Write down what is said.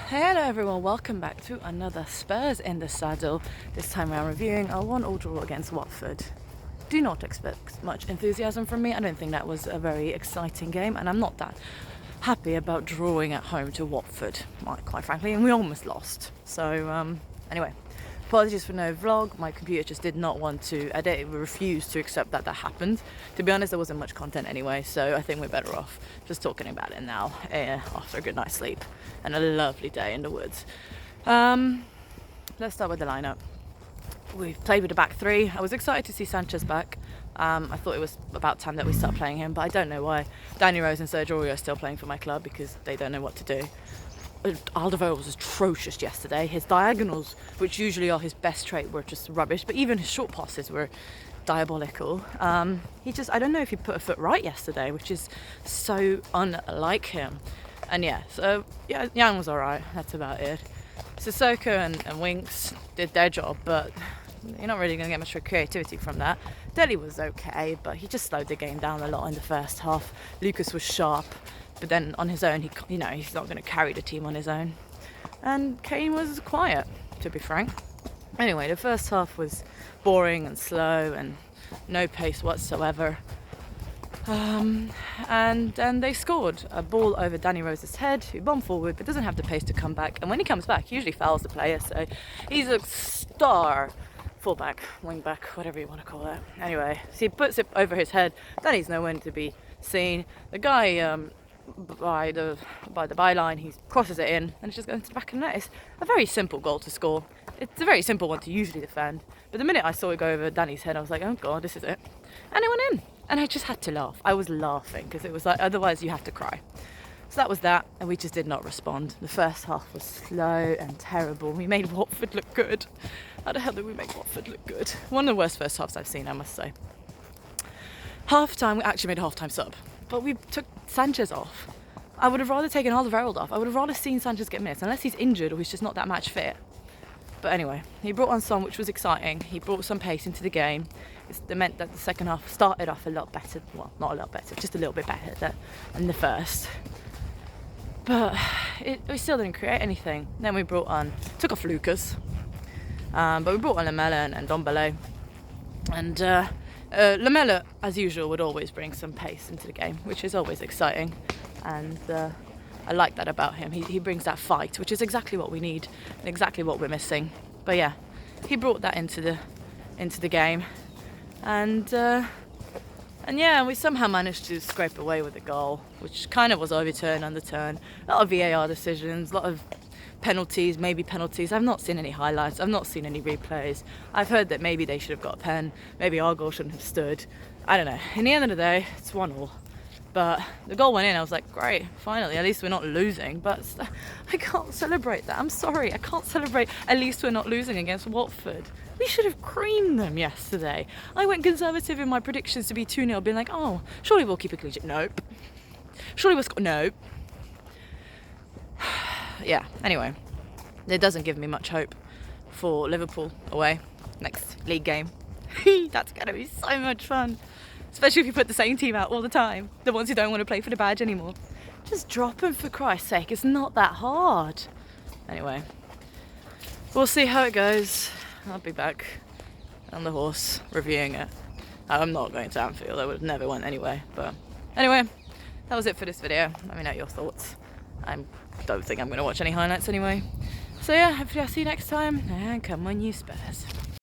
Hello everyone, welcome back to another Spurs in the Saddle. This time around reviewing our 1-1 draw against Watford. Do not expect much enthusiasm from me. I don't think that was a very exciting game, and I'm not that happy about drawing at home to Watford, quite frankly, and we almost lost. So anyway, apologies for no vlog. My computer just did not want to edit. It refused to accept that happened. To be honest, there wasn't much content anyway, so I think we're better off just talking about it now after a good night's sleep and a lovely day in the woods. Let's start with the lineup. We've played with a back three. I was excited to see Sanchez back. I thought it was about time that we start playing him, but I don't know why. Danny Rose and Sergio are still playing for my club because they don't know what to do. Alderweireld was atrocious yesterday. His diagonals, which usually are his best trait, were just rubbish, but even his short passes were diabolical. I don't know if he put a foot right yesterday, which is so unlike him. And Jan was alright, that's about it. Sissoko and Winks did their job, but you're not really going to get much creativity from that. Dele was okay, but he just slowed the game down a lot in the first half. Lucas was sharp, but then on his own, he's not going to carry the team on his own. And Kane was quiet, to be frank. Anyway, the first half was boring and slow and no pace whatsoever. And then they scored a ball over Danny Rose's head, who bombed forward but doesn't have the pace to come back. And when he comes back, he usually fouls the player, so he's a star fullback, wingback, whatever you want to call it. Anyway, so he puts it over his head. Danny's nowhere to be seen. The guy by the byline, he crosses it in and it's just going to the back of the net. It's a very simple goal to score. It's a very simple one to usually defend. But the minute I saw it go over Danny's head, I was like, oh God, this is it. And it went in. And I just had to laugh. I was laughing because it was like, otherwise you have to cry. So that was that, and we just did not respond. The first half was slow and terrible. We made Watford look good. How the hell did we make Watford look good? One of the worst first halves I've seen, I must say. Half-time, we actually made a half-time sub, but we took Sanchez off. I would have rather taken Alderweireld off. I would have rather seen Sanchez get minutes, unless he's injured or he's just not that match fit. But anyway, he brought on Son, which was exciting. He brought some pace into the game. It meant that the second half started off a lot better. Well, not a lot better, just a little bit better than the first. But we still didn't create anything. Then we took off Lucas. But we brought on Lamela and Dombele. And Lamela, as usual, would always bring some pace into the game, which is always exciting. And I like that about him. He brings that fight, which is exactly what we need and exactly what we're missing. But yeah, he brought that into the game. And we somehow managed to scrape away with a goal, which kind of was overturned on the turn. A lot of VAR decisions, a lot of penalties, maybe penalties. I've not seen any highlights. I've not seen any replays. I've heard that maybe they should have got a pen. Maybe our goal shouldn't have stood. I don't know. In the end of the day, it's 1-1. But the goal went in. I was like, great, finally, at least we're not losing. But I can't celebrate that. I'm sorry, I can't celebrate at least we're not losing against Watford. We should have creamed them yesterday. I went conservative in my predictions to be 2-0, being like, oh, surely we'll keep a clean sheet. Nope. Surely we'll score. Nope. Yeah, anyway, it doesn't give me much hope for Liverpool away next league game. That's going to be so much fun. Especially if you put the same team out all the time. The ones who don't want to play for the badge anymore. Just drop them, for Christ's sake. It's not that hard. Anyway, we'll see how it goes. I'll be back on the horse reviewing it. I'm not going to Anfield. I would have never went anyway. But anyway, that was it for this video. Let me know your thoughts. I don't think I'm going to watch any highlights anyway. So yeah, hopefully I'll see you next time. And come on, you Spurs.